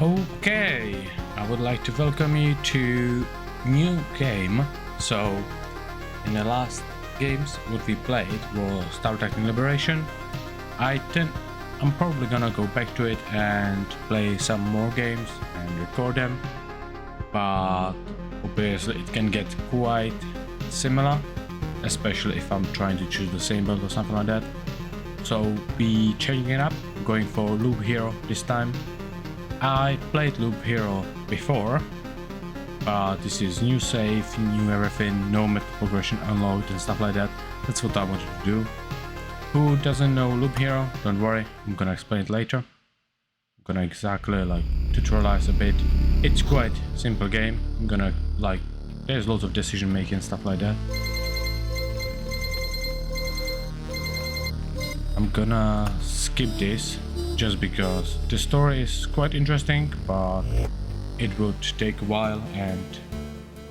Okay, I would like to welcome you to new game. So, in the last games what we played was Star Trek Liberation. I'm probably gonna go back to it and play some more games and record them, but obviously it can get quite similar, especially if I'm trying to choose the same build or something like that. So be changing it up, going for Loop Hero this time. I played Loop Hero before, but this is new save, new everything, no meta progression unlocked and stuff like that. That's what I wanted to do. Who doesn't know Loop Hero? Don't worry, I'm gonna explain it later. I'm gonna exactly tutorialize a bit. It's quite simple game. I'm gonna there's lots of decision making and stuff like that. I'm gonna skip this just because the story is quite interesting, but it would take a while and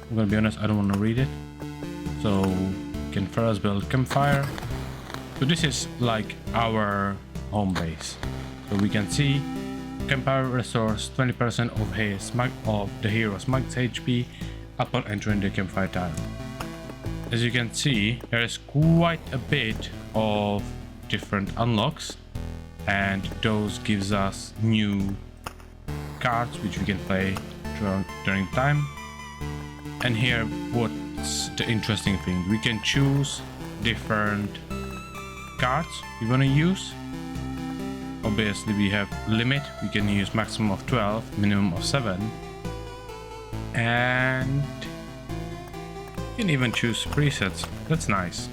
I'm gonna be honest, I don't want to read it. So we can first build campfire. So this is like our home base. So we can see campfire restores 20% of the hero's max HP upon entering the campfire tile. As you can see, there is quite a bit of different unlocks, and those gives us new cards which we can play during time. And here what's the interesting thing, we can choose different cards we want to use. Obviously we have limit, we can use maximum of 12, minimum of 7, and you can even choose presets. That's nice.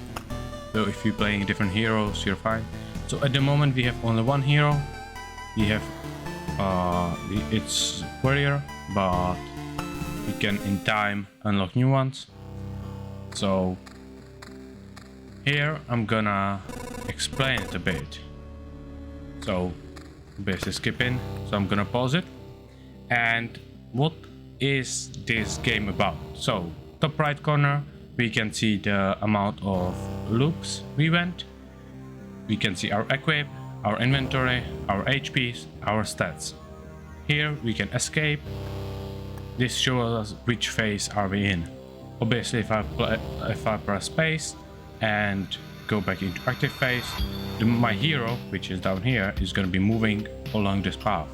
So if you're playing different heroes, you're fine. So at the moment we have only one hero. We have it's warrior, but we can in time unlock new ones. So here I'm gonna explain it a bit. So basically skipping, so I'm gonna pause it. And what is this game about? So top right corner we can see the amount of loops we went. We can see our equip, our inventory, our HPs, our stats. Here we can escape. This shows us which phase are we in. Obviously if I press space and go back into active phase, my hero, which is down here, is going to be moving along this path.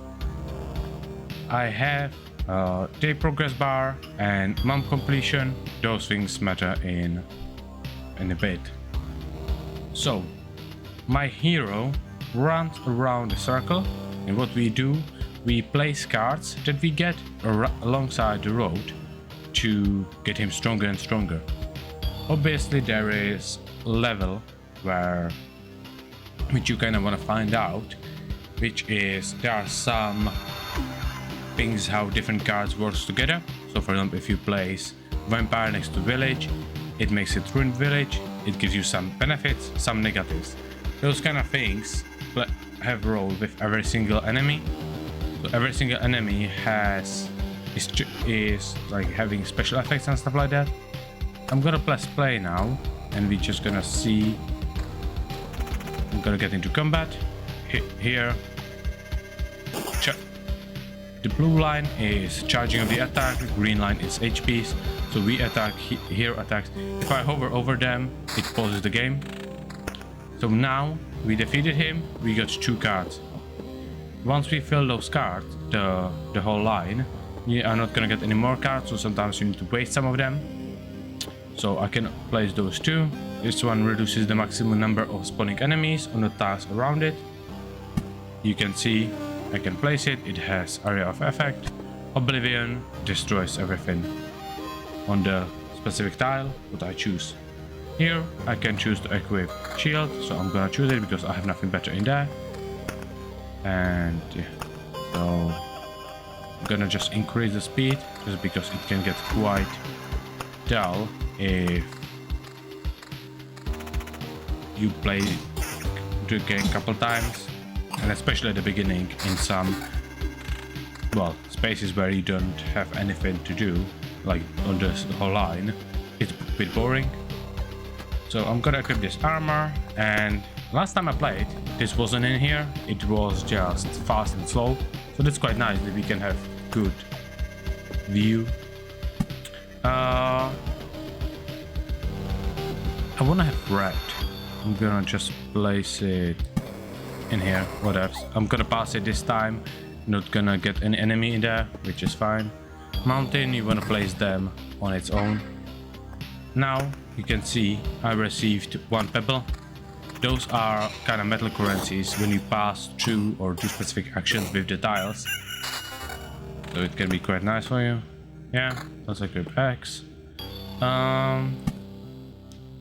I have day progress bar and month completion. Those things matter in a bit. So my hero runs around the circle, and what we do, we place cards that we get alongside the road to get him stronger and stronger. Obviously there is a level which you kind of want to find out, which is there are some things how different cards works together. So for example, if you place vampire next to village, it makes it ruined village. It gives you some benefits, some negatives. Those kind of things have role with every single enemy. So every single enemy is like having special effects and stuff like that. I'm gonna press play now, and we're just gonna see. I'm gonna get into combat. Here, the blue line is charging of the attack, the green line is HPs. So we attack, here attacks. If I hover over them, it pauses the game. So now we defeated him, we got 2 cards. Once we fill those cards, the whole line, you are not gonna get any more cards, so sometimes you need to waste some of them. So I can place those 2. This one reduces the maximum number of spawning enemies on the tiles around it. You can see I can place it, it has area of effect. Oblivion destroys everything on the specific tile that I choose. Here I can choose to equip shield, so I'm gonna choose it because I have nothing better in there. And yeah, so I'm gonna just increase the speed just because it can get quite dull if you play the game a couple times, and especially at the beginning in some spaces where you don't have anything to do, like on the whole line, it's a bit boring. So I'm gonna equip this armor, and last time I played this wasn't in here, it was just fast and slow. So that's quite nice that we can have good view. I want to have red. I'm gonna just place it in here. Whatever. I'm gonna pass it this time. Not gonna get an enemy in there, which is fine. Mountain, you want to place them on its own. Now you can see I received 1 pebble. Those are kind of metal currencies when you pass through or do specific actions with the tiles. So it can be quite nice for you. Yeah, let's equip X.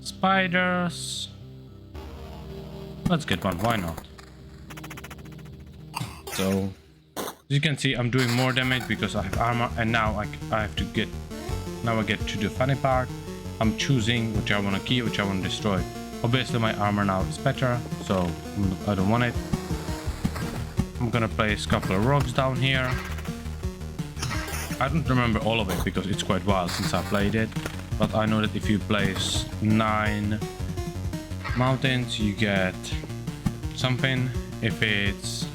Spiders. Let's get one, why not? So, as you can see, I'm doing more damage because I have armor, and now I have to get. Now I get to the funny part. I'm choosing which I want to keep, which I want to destroy. Obviously, my armor now is better, so I don't want it. I'm gonna place a couple of rocks down here. I don't remember all of it because it's quite a while since I played it, but I know that if you place 9 mountains, you get something. If it's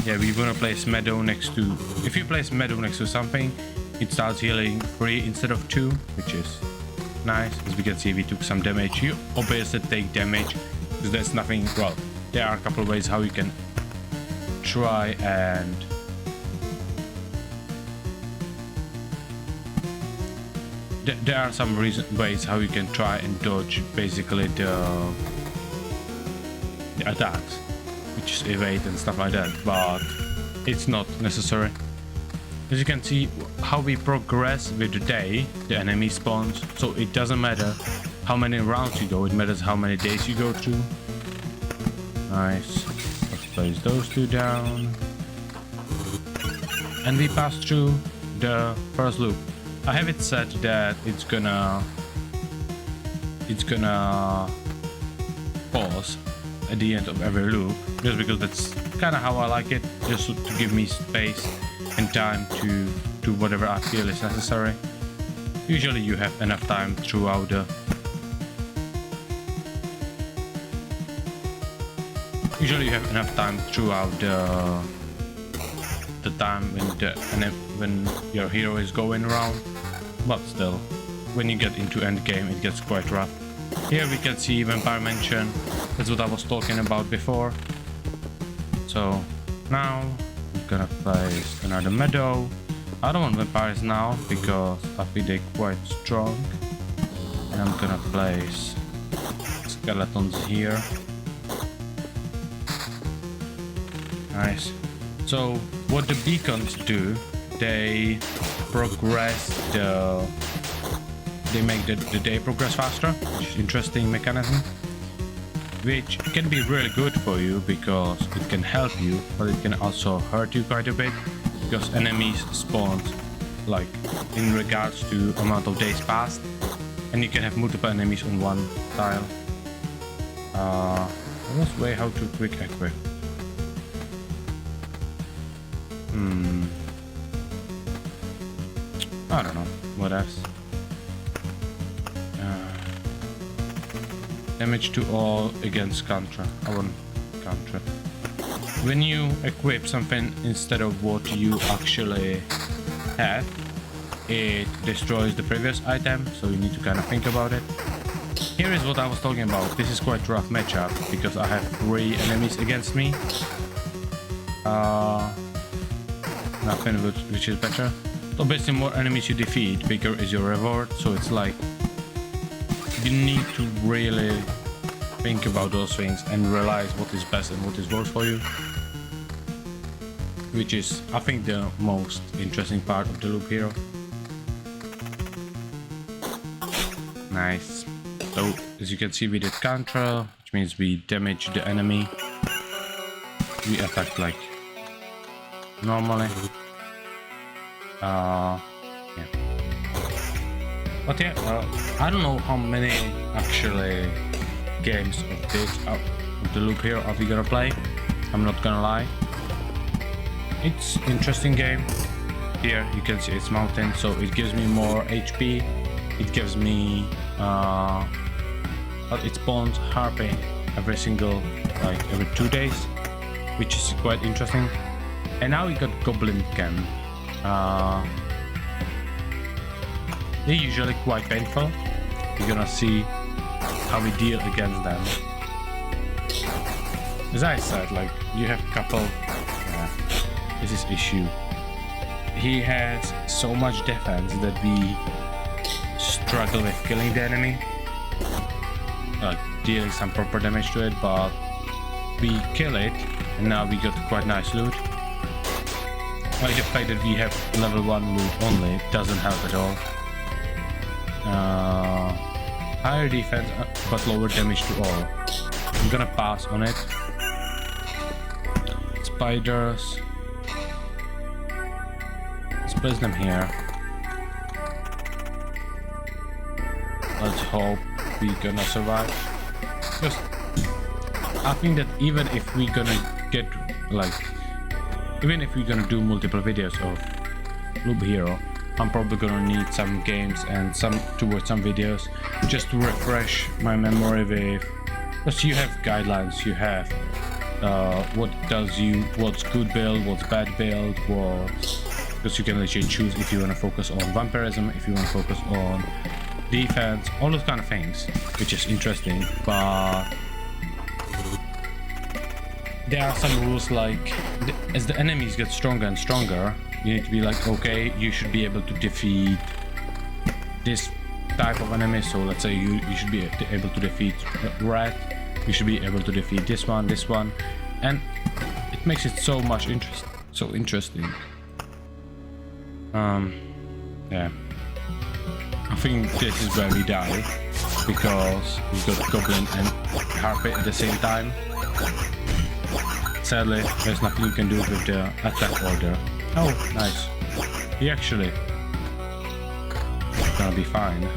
we wanna place meadow next to. If you place meadow next to something, it starts healing 3 instead of 2, which is nice. As we can see, we took some damage. You obviously take damage because there's nothing. Well, there are a couple of ways how you can try and there are some ways how you can try and dodge basically the attacks, which is evade and stuff like that, but it's not necessary. As you can see, how we progress with the day, the enemy spawns, so it doesn't matter how many rounds you go, it matters how many days you go through. Nice. Let's place those 2 down. And we pass through the first loop. I have it set that it's gonna pause at the end of every loop, just because that's kind of how I like it, just to give me space and time to do whatever I feel is necessary. Usually you have enough time throughout the time when your hero is going around, but still, when you get into end game, it gets quite rough. Here we can see Vampire Mansion. That's what I was talking about before. So now I'm gonna place another meadow. I don't want vampires now because I think they're quite strong, and I'm gonna place skeletons here. Nice. So what the beacons do, they progress they make the day progress faster, which is interesting mechanism, which can be really good for you because it can help you, but it can also hurt you quite a bit because enemies spawn like in regards to amount of days passed, and you can have multiple enemies on one tile. Let's way how to quick equip. I don't know what else. Damage to all against counter. I want counter. When you equip something instead of what you actually have, it destroys the previous item, so you need to kind of think about it. Here is what I was talking about. This is quite rough matchup because I have 3 enemies against me. Nothing which is better. Obviously, more enemies you defeat, bigger is your reward. So it's like you need to really think about those things and realize what is best and what is worst for you, which is, I think, the most interesting part of the loop here. Nice. So as you can see, we did counter, which means we damage the enemy. We attack like normally. Yeah. But yeah, I don't know how many actually games of the loop here are we gonna play. I'm not gonna lie. It's interesting game. Here you can see it's mountain, so it gives me more HP. It gives me but it spawns harping every 2 days, which is quite interesting. And now we got Goblin Can. They're usually quite painful. You're gonna see how we deal against them. As I said, like, you have a couple... this is issue. He has so much defense that we struggle with killing the enemy. Like, dealing some proper damage to it, but we kill it, and now we got quite nice loot. Like, the fact that we have level 1 loot only doesn't help at all. Higher defense, but lower damage to all. I'm gonna pass on it. Spiders. Let's place them here. Let's hope we're gonna survive. Just, I think that even if we're gonna get, like, even if we're gonna do multiple videos of Loop Hero, I'm probably gonna need some games and some videos just to refresh my memory with, because you have guidelines, you have what's good build, what's bad build, because you can literally choose if you want to focus on vampirism, if you want to focus on defense, all those kind of things, which is interesting. But there are some rules, like as the enemies get stronger and stronger, you need to be like, okay, you should be able to defeat this type of enemy. So let's say you should be able to defeat red, you should be able to defeat this one, and it makes it so much interesting. Yeah, I think this is where we die, because we got Goblin and Harpy at the same time. Sadly, there's nothing you can do with the attack order. Oh, nice. He actually gonna be fine.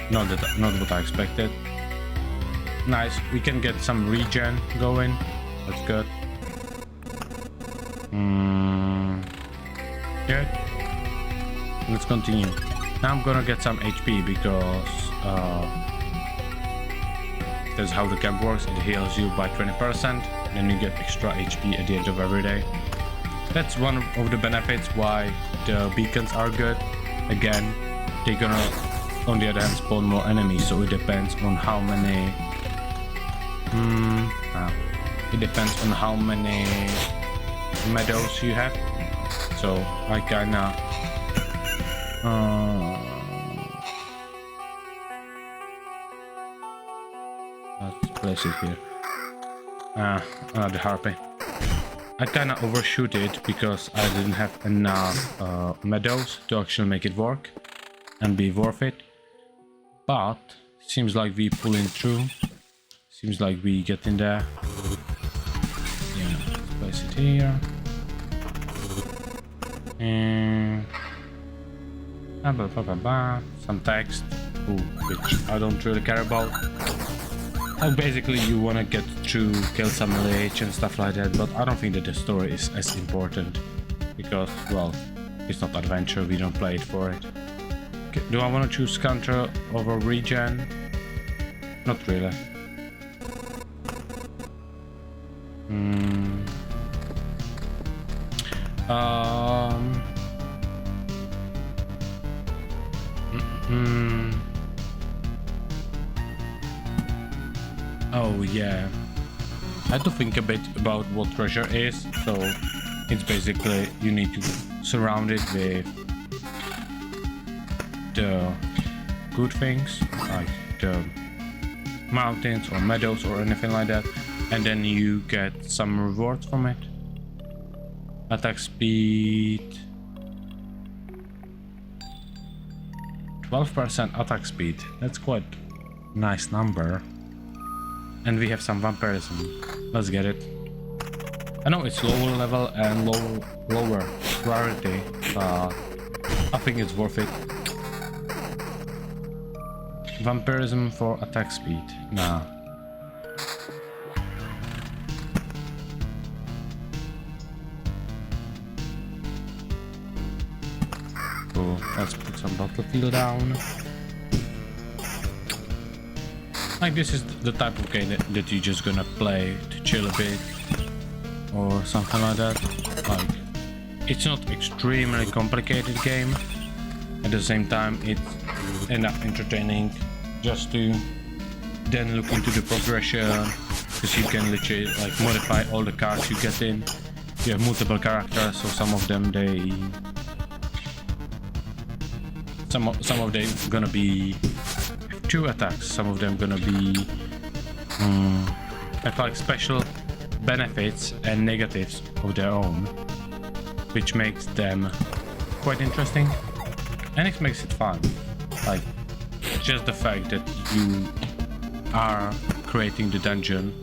Not what I expected. Nice. We can get some regen going. That's good. Good. Let's continue. Now I'm gonna get some HP, because that's how the camp works. It heals you by 20%. Then you get extra HP at the end of every day. That's one of the benefits why the beacons are good. Again, they're gonna, on the other hand, spawn more enemies, so it depends on how many... it depends on how many meadows you have. So I kinda... let's place it here. Another Harpy. I kinda overshoot it because I didn't have enough meadows to actually make it work and be worth it. But seems like we pulling through. Seems like we get in there. Yeah, let's place it here. And some text, which I don't really care about. Like, basically you wanna get through, kill some lich and stuff like that, but I don't think that the story is as important, because, well, it's not adventure, we don't play it for it. Okay, do I wanna choose counter over regen? Not really. Oh yeah, I had to think a bit about what treasure is. So it's basically you need to surround it with the good things, like the mountains or meadows or anything like that, and then you get some rewards from it. Attack speed, 12% attack speed, that's quite a nice number. And we have some vampirism. Let's get it. I know it's lower level and lower priority, but I think it's worth it. Vampirism for attack speed. Nah. Cool. Let's put some battlefield down. Like, this is the type of game that you're just gonna play to chill a bit or something like that. Like, it's not extremely complicated game. At the same time, it's enough entertaining just to then look into the progression, because you can literally like modify all the cards you get in. You have multiple characters, so some of them some of them gonna be 2 attacks, some of them gonna be have like special benefits and negatives of their own, which makes them quite interesting, and it makes it fun. Like, just the fact that you are creating the dungeon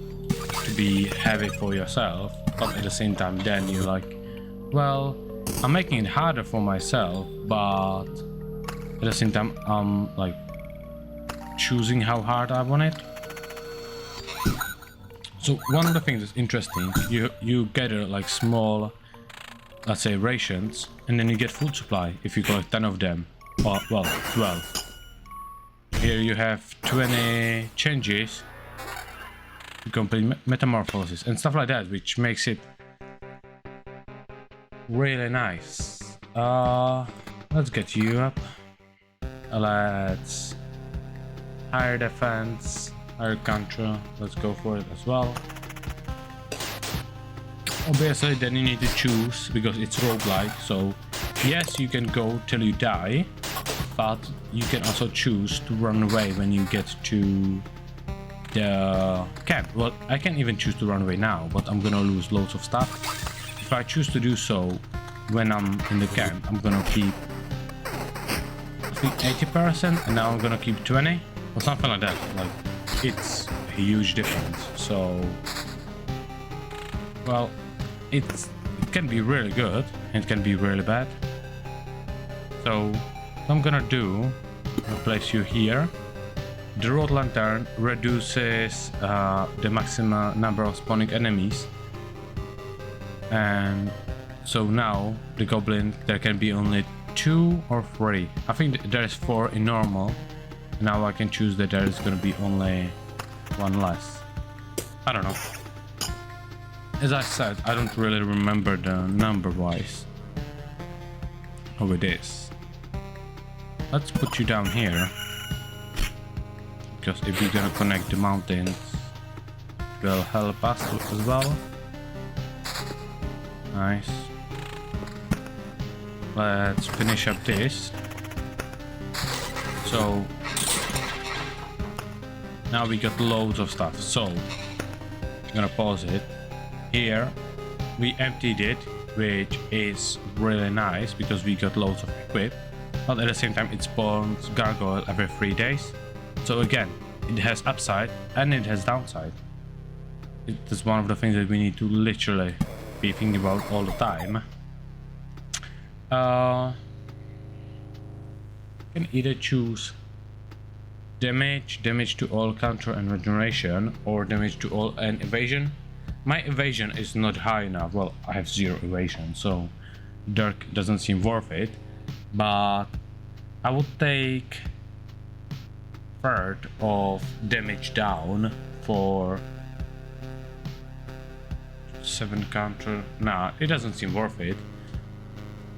to be heavy for yourself, but at the same time then you're like, well, I'm making it harder for myself, but at the same time I'm like choosing how hard I want it. So one of the things that's interesting, you gather like small, let's say, rations, and then you get food supply if you collect 10 of them, or well, 12. Here you have 20 changes to complete metamorphosis and stuff like that, which makes it really nice. Let's get you up. Let's higher defense, higher control. Let's go for it as well. Obviously, then you need to choose, because it's roguelike. So yes, you can go till you die, but you can also choose to run away when you get to the camp. Well, I can even choose to run away now, but I'm gonna lose loads of stuff. If I choose to do so when I'm in the camp, I'm gonna keep, I think, 80%, and now I'm gonna keep 20 or something like that. Like, it's a huge difference. So, well, it can be really good and it can be really bad. So what I'm gonna do, I'll place you here. The road lantern reduces the maximum number of spawning enemies, and so now the goblin, there can be only 2 or 3. I think there's 4 in normal. Now I can choose that there is gonna be only 1 less. I don't know. As I said, I don't really remember the number wise how it is. Let's put you down here, because if we're gonna connect the mountains, it will help us as well. Nice. Let's finish up this. So now we got loads of stuff. So I'm gonna pause it. Here we emptied it, which is really nice because we got loads of equip, but at the same time it spawns gargoyle every 3 days. So again, it has upside and it has downside. It is one of the things that we need to literally be thinking about all the time. Can either choose damage to all, counter and regeneration, or damage to all and evasion. My evasion is not high enough. Well, I have 0 evasion, so Dirk doesn't seem worth it, but I would take third of damage down for 7 counter. Nah, it doesn't seem worth it.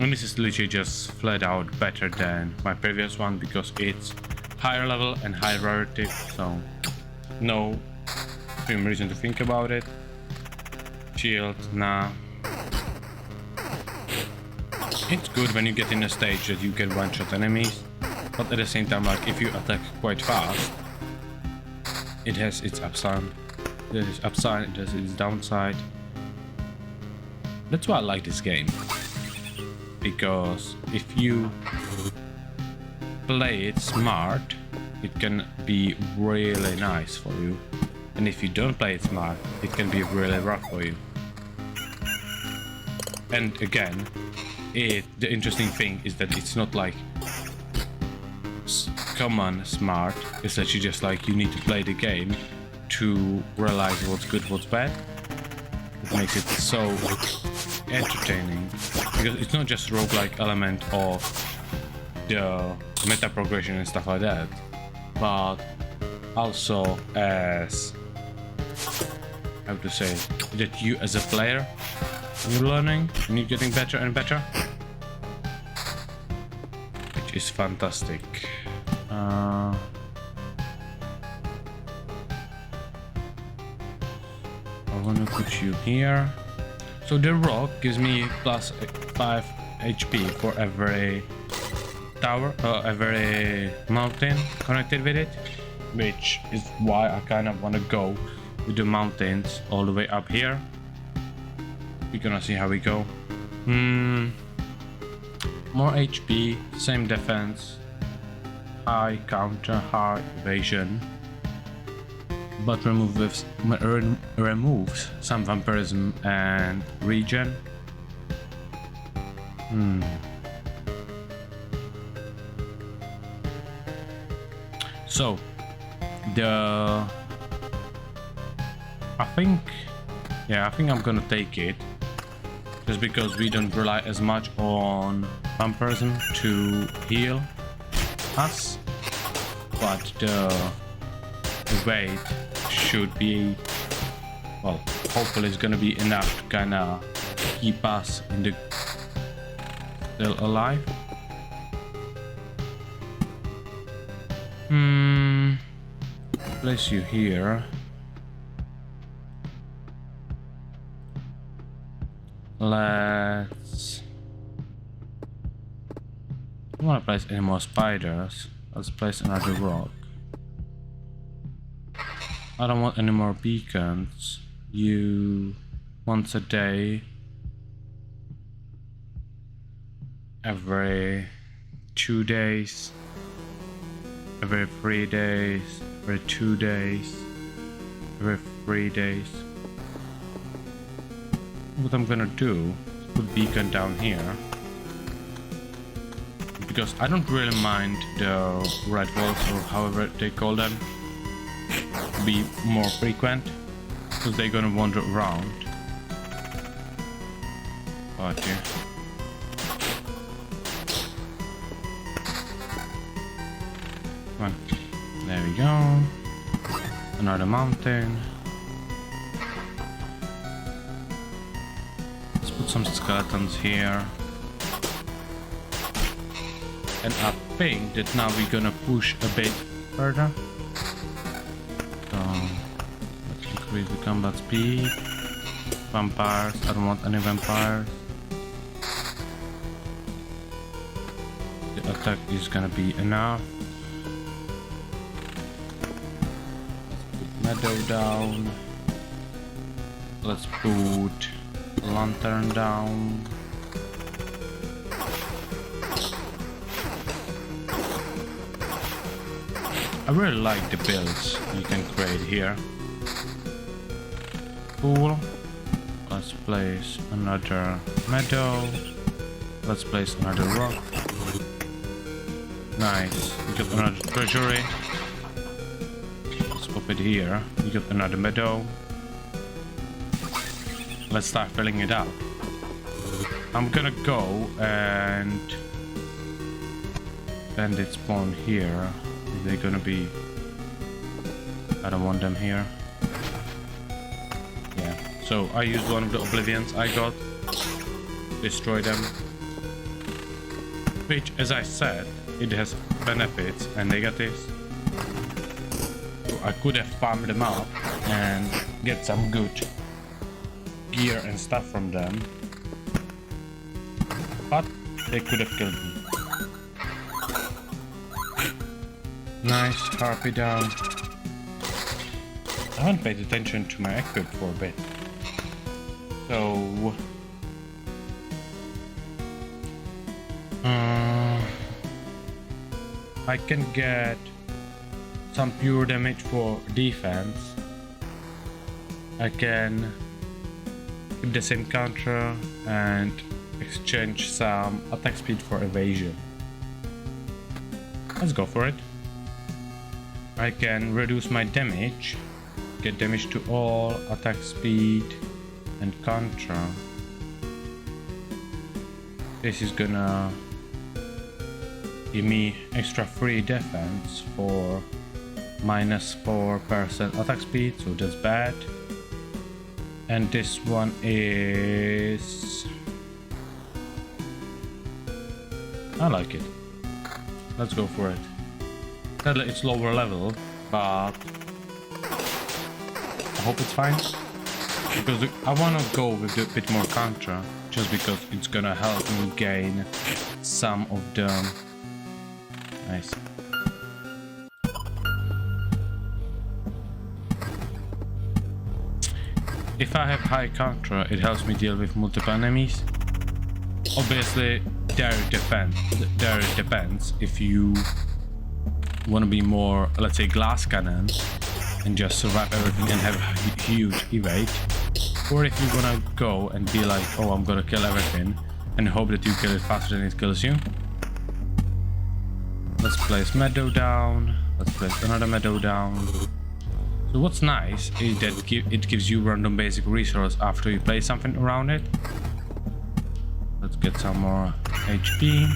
And this is literally just flat out better than my previous one because it's higher level and high rarity, so no reason to think about it. Shield, nah. It's good when you get in a stage that you can one-shot enemies, but at the same time, like, if you attack quite fast, it has its upside. It has upside, it has its downside. That's why I like this game, because if you play it smart, it can be really nice for you, and if you don't play it smart, it can be really rough for you. And again, the interesting thing is that it's not like common smart. It's actually just like you need to play the game to realize what's good, what's bad. It makes it so entertaining because it's not just roguelike element of the meta progression and stuff like that, but also as, how to say, that you as a player You're learning and you're getting better and better, which is fantastic. I want to put you here. So the rock gives me plus 5 HP for every tower, every mountain connected with it, which is why I kind of want to go with the mountains all the way up here. We're gonna see how we go. More HP, same defense, high counter, high evasion, but removes some vampirism and regen. So I think I'm gonna take it, just because we don't rely as much on vampirism to heal us, but the weight should be, well, hopefully it's gonna be enough to kind of keep us in the still alive. Place you here. Let's... I don't want to place any more spiders. Let's place another rock. I don't want any more beacons. You... once a day. Every 2 days. Every 3 days. Every 2 days. Every 3 days. What I'm gonna do is put beacon down here, because I don't really mind the red wolves, or however they call them, to be more frequent, because they're gonna wander around. But yeah. Come on. There we go. Another mountain. Put some skeletons here, and I think that now we're gonna push a bit further. So let's increase the combat speed. Vampires, I don't want any vampires. The attack is gonna be enough. Let's put meadow down. Let's put lantern down. I really like the builds you can create here. Cool. Let's place another meadow. Let's place another rock. Nice. We got another treasury. Let's pop it here. We got another meadow. Let's start filling it up. I'm gonna go and bandit spawn here. They're gonna be... I don't want them here. Yeah, so I used one of the oblivions I got. Destroy them. Which, as I said, it has benefits and negatives. So I could have farmed them up and get some good gear and stuff from them, but they could have killed me. Nice, harpy down. I haven't paid attention to my equip for a bit, so I can get some pure damage for defense. I can keep the same counter and exchange some attack speed for evasion. Let's go for it. I can reduce my damage, get damage to all, attack speed and counter. This is gonna give me extra free defense for minus 4% attack speed, so that's bad. And this one is... I like it. Let's go for it. Sadly, it's lower level, but I hope it's fine. Because I want to go with a bit more Contra, just because it's gonna help me gain some of them. Nice. If I have high Contra, it helps me deal with multiple enemies. Obviously, there it depends if you want to be more, let's say, glass cannon and just survive everything and have a huge evade, or if you want to go and be like, oh, I'm gonna kill everything and hope that you kill it faster than it kills you. Let's place meadow down. Let's place another meadow down. So what's nice is that it gives you random basic resource after you place something around it. Let's get some more HP.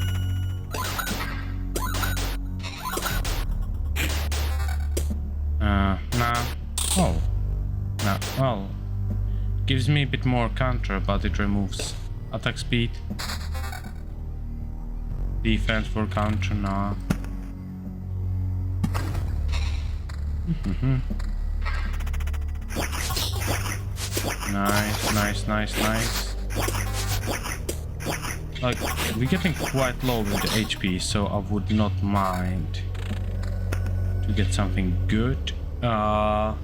Nah. Oh. Nah. Well, gives me a bit more counter, but it removes attack speed. Defense for counter, nah. Nice. Like, we're getting quite low with the HP, so I would not mind to get something good. I'm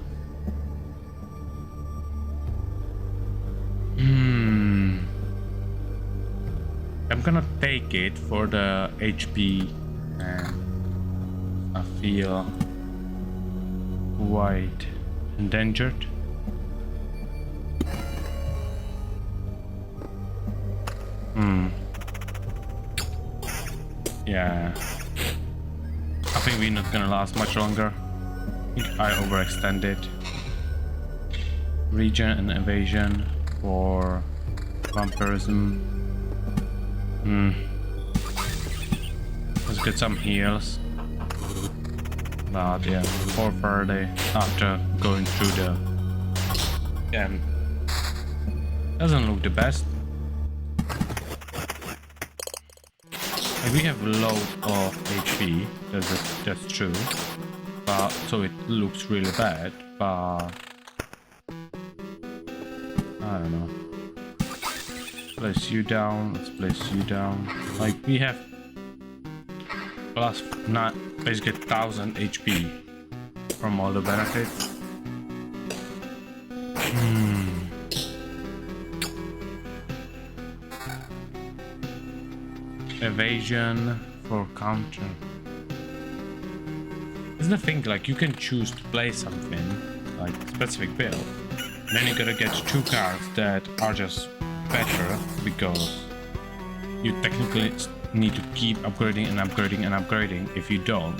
gonna take it for the HP, and I feel quite endangered. Yeah, I think we're not gonna last much longer. I think I overextended. Region and evasion for vampirism. Let's get some heals. But yeah, 4:30 after going through the camp. Doesn't look the best. Like, we have load of HP, that's true. But so it looks really bad, but I don't know. Place you down, let's place you down. Like, we have plus not basically 1000 HP from all the benefits. Evasion for counter. It's the thing, like, you can choose to play something like specific build, then you gotta get 2 cards that are just better, because you technically need to keep upgrading and upgrading and upgrading. If you don't,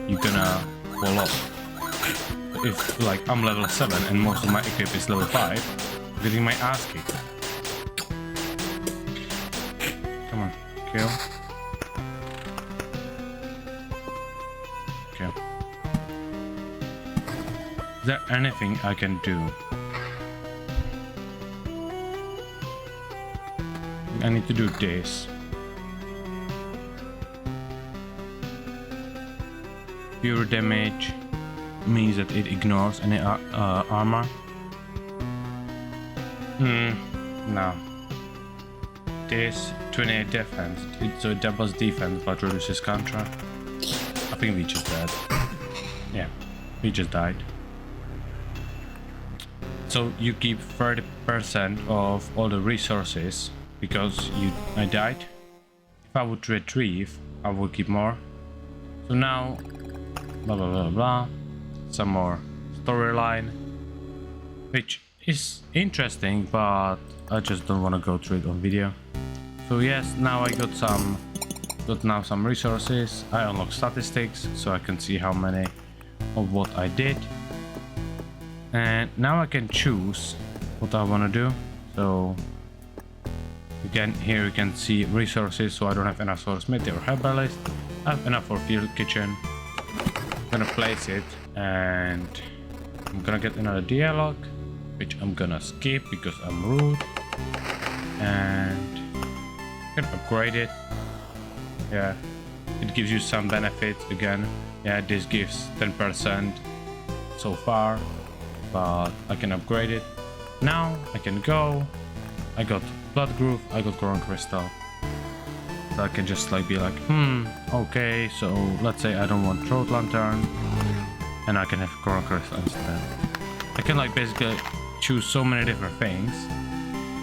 you're gonna fall off. If, like, I'm level 7 and most of my equip is level 5, I'm getting my ass kicked. Come on, kill. Okay. Is there anything I can do? I need to do this. Pure damage means that it ignores any armor. No. This 28 defense, so it doubles defense but reduces contra. I think we just died. Yeah, we just died. So you keep 30% of all the resources because I died. If I would retrieve, I would keep more. So now, blah blah blah blah. Some more storyline, which is interesting, but I just don't want to go through it on video. So yes, now I got now some resources. I unlock statistics, so I can see how many of what I did. And now I can choose what I want to do. So again, here you can see resources. So I don't have enough for smithy or herbalist. I have enough for field kitchen. I'm gonna place it, and I'm gonna get another dialogue. which I'm gonna skip because I'm rude. And I'm gonna upgrade it. Yeah, it gives you some benefits again. Yeah, this gives 10% so far, but I can upgrade it. Now I can go. I got blood groove, I got Goron crystal. So I can just like be like, okay, so let's say I don't want throat lantern, and I can have Goron crystal instead. I can like basically choose so many different things,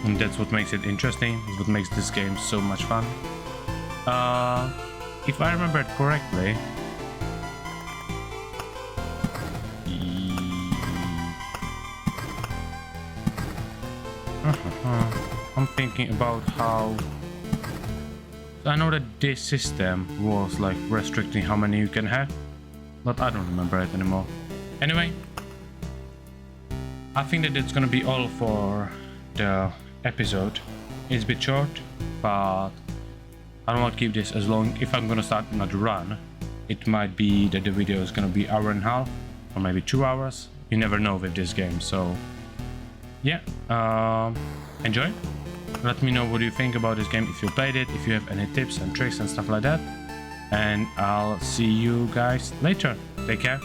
and that's what makes it interesting. It's what makes this game so much fun. If I remember it correctly, I'm thinking about how... I know that this system was like restricting how many you can have, but I don't remember it anymore. Anyway, I think that it's gonna be all for the episode. It's a bit short, but I don't want to keep this as long. If I'm gonna start another run, it might be that the video is gonna be hour and a half or maybe 2 hours. You never know with this game, so yeah, enjoy. Let me know what you think about this game if you played it, if you have any tips and tricks and stuff like that, and I'll see you guys later. Take care.